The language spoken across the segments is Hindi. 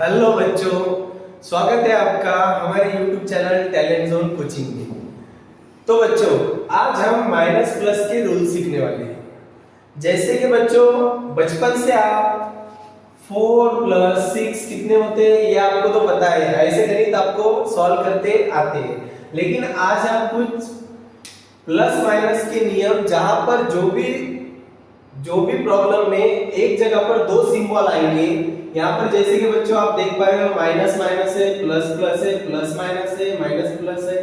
हेलो बच्चों, स्वागत है आपका हमारे YouTube channel talent zone coaching में। तो बच्चों, आज हम माइनस प्लस के रूल सीखने वाले हैं। जैसे कि बच्चों, बचपन से आप 4 + 6 कितने होते हैं ये आपको तो पता है, ऐसे गणित आपको सॉल्व करते आते हैं। लेकिन आज हम कुछ प्लस माइनस के नियम, जहां पर जो भी प्रॉब्लम में एक जगह पर दो सिंबल आएंगे, यहाँ पर जैसे कि बच्चों आप देख पा रहे हो माइनस माइनस है, प्लस प्लस है, प्लस माइनस है, माइनस प्लस है।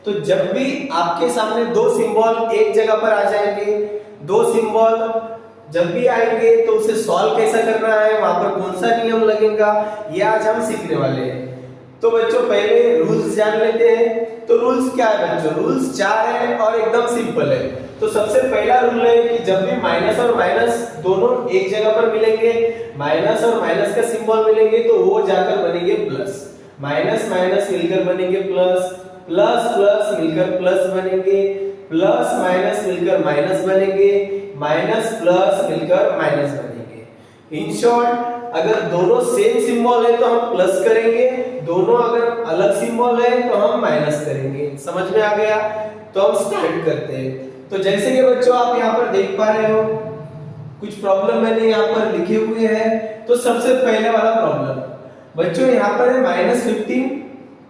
तो जब भी आपके सामने दो सिंबल एक जगह पर आ जाएंगे, दो सिंबल जब भी आएंगे तो उसे सॉल्व कैसा करना है, वहां पर कौन सा नियम लगेगा, ये आज हम सीखने वाले हैं। तो बच्चों पहले रूल्स जान लेते हैं। तो रूल्स क्या है बच्चों? रूल्स 4 है और एकदम सिंपल है। तो सबसे पहला रूल है कि जब भी माइनस और माइनस दोनों एक जगह पर मिलेंगे, माइनस और माइनस का सिंबल मिलेंगे, तो वो जाकर बनेंगे प्लस। माइनस माइनस मिलकर बनेंगे प्लस, प्लस प्लस मिलकर प्लस बनेंगे, प्लस माइनस मिलकर माइनस बनेंगे, माइनस प्लस मिलकर माइनस बनेंगे। इन शॉर्ट, अगर दोनों सेम सिंबल है तो हम प्लस करेंगे, दोनों अगर अलग सिंबल है तो हम माइनस करेंगे। समझ में आ गया? तो हम स्टार्ट करते हैं। तो जैसे कि बच्चों आप यहाँ पर देख पा रहे हो, कुछ प्रॉब्लम मैंने यहाँ पर लिखे हुए हैं। तो सबसे पहले वाला प्रॉब्लम बच्चों यहाँ पर है -15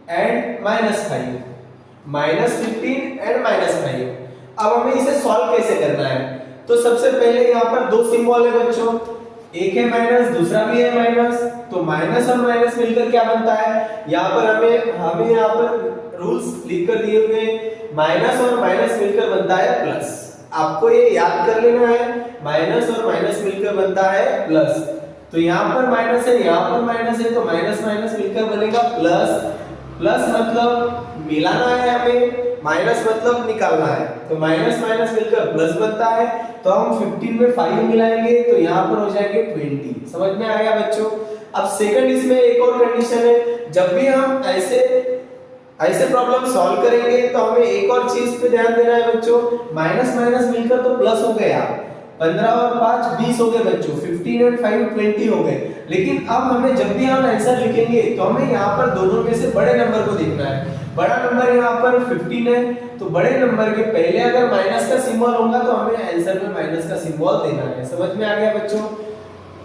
एंड -5, -15 एंड -5। अब हमें इसे सॉल्व कैसे करना है? तो सबसे पहले यहाँ पर दो सिंबल है बच्चों, एक है माइनस, दूसरा भी है माइनस। तो माइनस और माइनस मिलकर क्या बनता है? यहाँ पर हमें यहाँ पर रूल्स लिख कर दिए हुए, माइनस और माइनस मिलकर बनता है प्लस। आपको ये याद कर लेना है, माइनस और माइनस मिलकर बनता है प्लस। तो यहाँ पर माइनस है, यहाँ पर माइनस है, तो माइनस माइनस मिलकर बनेगा प्लस। प्लस मतलब मिलाना है हमें, माइनस मतलब निकालना है। तो माइनस माइनस मिलकर प्लस बनता है। तो हम 15 में 5 मिलाएंगे तो यहाँ पर हो जाएंगे 20। समझ में आ गया बच्चों? अब सेकंड इसमें एक और कंडीशन है, जब भी हम ऐसे प्रॉब्लम सॉल्व करेंगे तो हमें एक और चीज पे ध्यान देना है बच्चों। माइनस माइनस मिलकर तो प्लस हो गया, 15 और 5 20 हो गए बच्चों, 15 और 5 20 हो गए। लेकिन अब हमें जब भी हम आंसर लिखेंगे तो हमें यहाँ पर दोनों में से बड़े नंबर को देखना है। बड़ा नंबर यहाँ पर 15 है, तो बड़े नंबर के पहले अगर माइनस का सिंबल होगा तो हमें आंसर में माइनस का सिंबल देना है। समझ में आ गया बच्चों?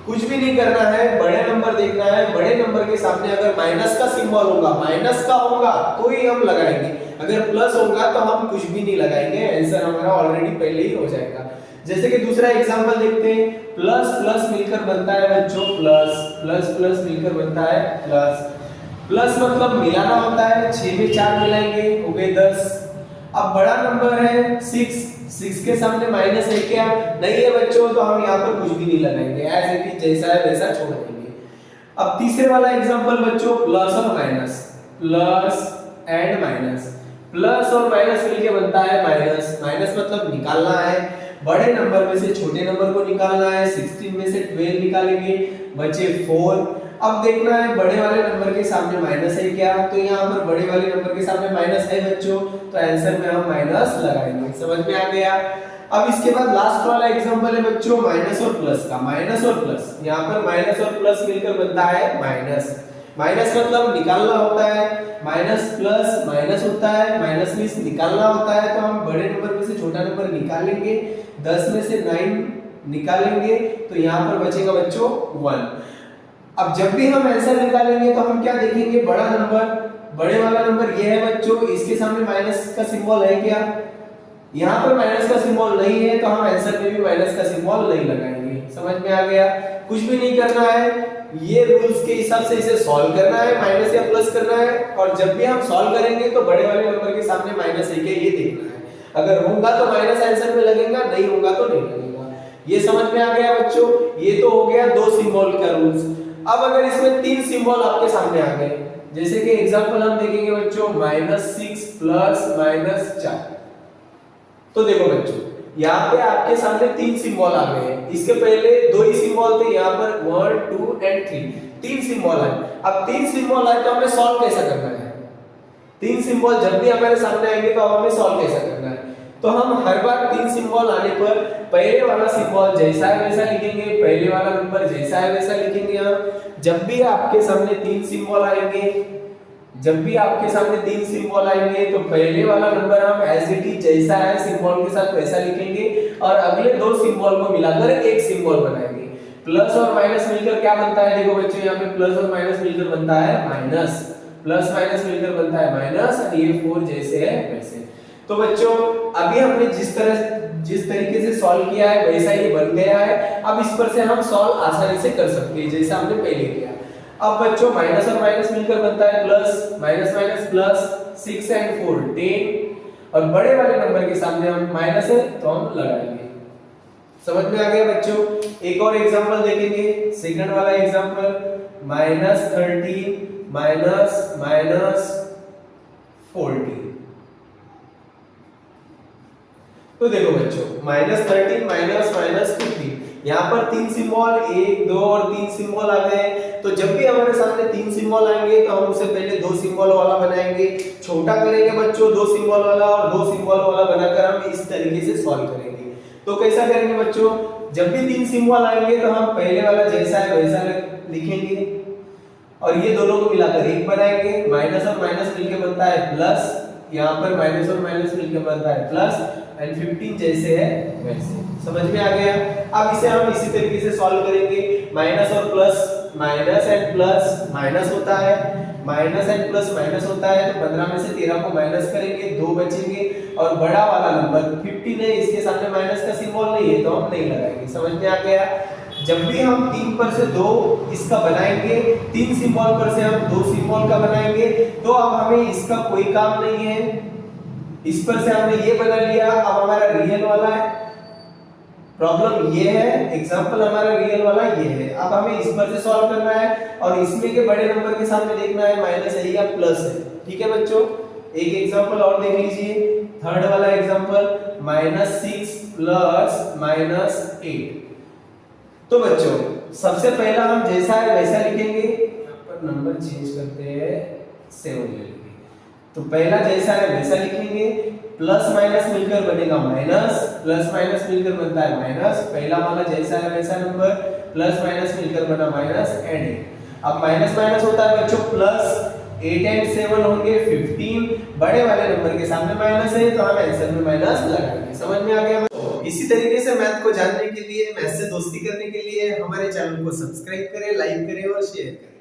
कुछ भी नहीं करना है, बड़े नंबर देखना है। बड़े नंबर के सामने अगर माइनस का सिंबल होगा, माइनस का होगा तो ही हम लगाएंगे, अगर प्लस होगा तो हम कुछ भी नहीं लगाएंगे, आंसर हमारा ऑलरेडी पहले ही हो जाएगा। जैसे कि दूसरा एग्जांपल देखते हैं, प्लस प्लस मिलकर बनता है बच्चों प्लस, प्लस प्लस मिलकर बनता है प्लस। प्लस मतलब मिलाना होता है, 6 में 4 मिलाएंगे हो गए 10। अब बड़ा नंबर है 6, 6 के सामने माइनस है क्या? नहीं है बच्चों, तो हम यहाँ पर कुछ भी नहीं लगाएंगे, ऐसे कि जैसा है वैसा छोड़ देंगे। अब तीसरे वाला एग्जांपल बच्चों, प्लस और minus, plus and minus. Plus और माइनस मिलके बनता है माइनस, माइनस मतलब निकालना है। बड़े नंबर में से छोटे नंबर को निकालना है, 16 में से 12 निकालेंगे, बचे 4। अब देखना है बड़े वाले नंबर के सामने माइनस है क्या? तो यहाँ पर बड़े वाले नंबर के सामने माइनस है बच्चों, तो आंसर में हम माइनस लगाएंगे। समझ में आ गया? अब इसके बाद लास्ट वाला एग्जांपल है बच्चों माइनस और प्लस का। माइनस और प्लस, यहाँ पर माइनस और प्लस मिलकर बनता है माइनस। माइनस मतलब निकालना होता है, माइनस प्लस माइनस होता है, माइनस मींस निकालना होता है। तो हम बड़े नंबर में से छोटा नंबर निकालेंगे, 10 में से 9 निकालेंगे, तो यहाँ पर बचेगा बच्चों 1। अब जब भी हम आंसर निकालेंगे तो हम क्या देखेंगे? बड़ा नंबर, बड़े वाला नंबर ये है बच्चों, इसके सामने माइनस का सिंबल है क्या? यहाँ पर माइनस का सिंबल नहीं है, तो हम आंसर में भी माइनस का सिंबल नहीं लगाएंगे। समझ में आ गया? कुछ भी नहीं करना है, ये रूल्स के हिसाब से इसे सॉल्व करना है, माइनस या प्लस करना है। और जब भी हम सॉल्व करेंगे तो बड़े वाले नंबर के सामने माइनस है क्या ये देखना है। अगर होगा तो माइनस आंसर में लगेगा, नहीं होगा तो नहीं लगेगा। ये समझ में आ गया बच्चों? ये तो हो गया दो सिंबल का रूल्स। अब अगर इसमें 3 सिंबल आपके सामने आ गए, जैसे कि एग्जांपल हम देखेंगे बच्चों -6 प्लस -4। तो देखो बच्चों, यहाँ पे आपके सामने 3 सिंबल आ गए हैं। इसके पहले 2 ही सिंबल थे, यहाँ पर 1 2 एंड 3, 3 सिंबल है। अब 3 सिंबल आए तो हमें सॉल्व कैसा करना है? 3 सिंबल जब भी हमारे सामने आएंगे तो हमें सॉल्व कैसा करना है? तो हम हर बार 3 सिंबल आने पर पहले वाला सिंबल जैसा है वैसा लिखेंगे, पहले वाला नंबर जैसा है वैसा लिखेंगे। हम जब भी आपके सामने 3 सिंबल आएंगे, जब भी आपके सामने 3 सिंबल आएंगे तो पहले वाला नंबर हम एज इट इज जैसा है सिंबल के साथ वैसा लिखेंगे और अगले 2 सिंबल को मिलाकर एक सिंबल बनाएंगे। प्लस और माइनस मिलकर क्या बनता है? देखो बच्चों यहाँ पे प्लस और माइनस मिलकर बनता है माइनस, प्लस माइनस मिलकर बनता है माइनस और ये 4 जैसे है वैसे। तो बच्चों अभी हमने जिस तरीके से सॉल्व किया है वैसा ही बन गया है। अब इस पर से हम सॉल्व आसानी से कर सकते हैं जैसा हमने पहले किया। अब बच्चों माइनस और माइनस मिलकर बनता है plus, minus minus plus, 6 and 4 10 और बड़े वाले नंबर के सामने हम माइनस है तो हम लगाएंगे। समझ में आ गया बच्चों? एक और एग्जांपल देखेंगे, सेकंड वाला एग्जांपल -13 माइनस माइनस 14। तो देखो बच्चों -13 माइनस माइनस 15, यहाँ पर 3 सिंबल 1 2 और 3 सिंबल आ गए। तो जब भी हमारे सामने 3 सिंबल आएंगे तो हम उसे पहले 2 सिंबल वाला बनाएंगे, छोटा करेंगे बच्चों 2 सिंबल वाला और 2 सिंबल वाला बनाकर हम इस तरीके से सॉल्व करेंगे। तो कैसा करेंगे बच्चों? जब भी 3 सिंबल आएंगे तो हम पहले वाला जैसा है वैसा लिखेंगे और ये दोनों को मिलाकर एक बनाएंगे। माइनस और माइनस मिलकर बनता है प्लस, यहाँ पर माइनस और माइनस मिलकर बनता है प्लस एंड 15 जैसे है वैसे। समझ में आ गया? अब इसे हम इसी तरीके से सॉल्व करेंगे। माइनस और plus, minus and plus minus होता है, माइनस एंड प्लस माइनस होता है तो 15 में से 13 को माइनस करेंगे, 2 बचेंगे और बड़ा वाला नंबर 15 है, इसके सामने माइनस का सिंबल नहीं है तो हम नहीं लगाएंगे। समझ में आ गया? जब भी हम 3 पर से 2 इसका बनाएंगे, 3 सिंबल पर से हम 2 सिंबल का बनाएंगे तो अब हमें इसका कोई काम नहीं है। इस पर से हमने ये बना लिया, अब हमारा रियल वाला है, प्रॉब्लम ये है, एग्जांपल हमारा रियल वाला ये है। अब हमें इस पर से सॉल्व करना है और इसमें के बड़े नंबर के सामने देखना है माइनस है या प्लस है। ठीक है बच्चों? एक एग्जांपल और देख लीजिए, थर्ड वाला एग्जांपल -6 प्लस -8। तो बच्चों सबसे पहला हम जैसा है वैसा लिखेंगे, यहाँ पर नंबर चेंज करते हैं 7 ले लेंगे। तो पहला जैसा है वैसा लिखेंगे, प्लस माइनस मिलकर बनेगा माइनस, प्लस माइनस मिलकर बनता है माइनस, पहला वाला जैसा है वैसा नंबर, प्लस माइनस मिलकर बना माइनस एंड 8। अब माइनस माइनस होता है बच्चों प्लस, 8 एंड 7 होंगे 15, बड़े वाले नंबर के सामने माइनस है तो हम आंसर में माइनस लगाएंगे। समझ में आ गया? इसी तरीके से मैथ को जानने के लिए, मैथ से दोस्ती करने के लिए हमारे चैनल को सब्सक्राइब करें, लाइक करें और शेयर करें।